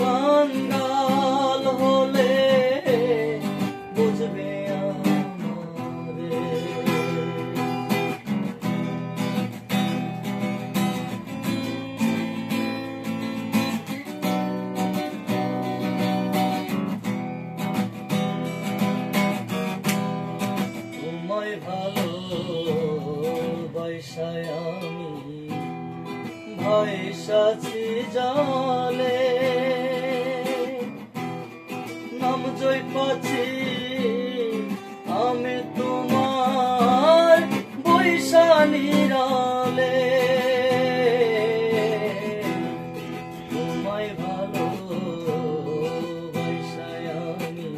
কাঙ্গাল হলে বুঝবে আমারে। তোমায় ভালোবাসায় আমি ভাইসাছি জালে, নাম জয় পাচ্ছি আমি তোমার বৈশা নিরালে। তোমায় ভালোবাসায় আমি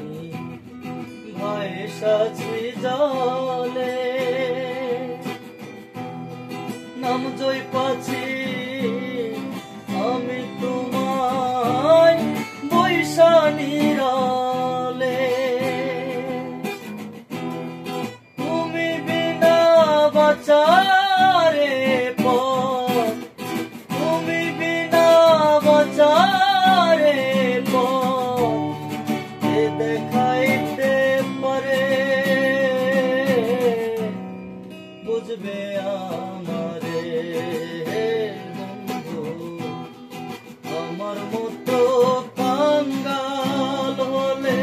ভাইসাছি জালে, নাম জয় পাচ্ছি আমি তোমায় বৈশা নিরালে। তুমি বিনা বাঁচারে পথ, তুমি বিনা বাঁচারে পথ দেখাইতে পারে, বুঝবে আমারে বন্ধু আমার মতো কাঙ্গাল হলে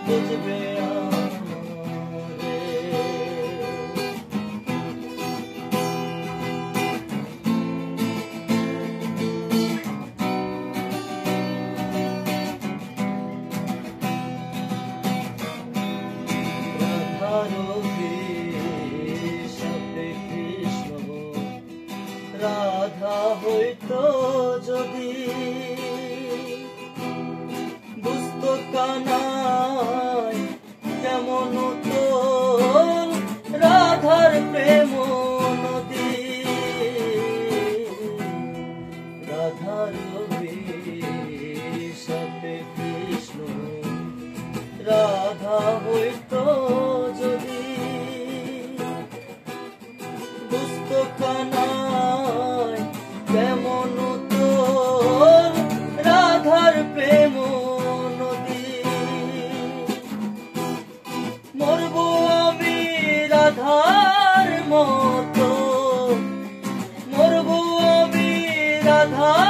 বুঝবে আমারে। রাধা হইতো যদি বুঝতো কানাই কেমন তোর রাধার প্রেম নদী। রাধার সাথে কৃষ্ণ রাধা হইতো যদি বুঝতো কানাই কেমন তোর রাধার প্রেম নদী। মরবো আমি রাধার মতো, মরবো আমি রাধার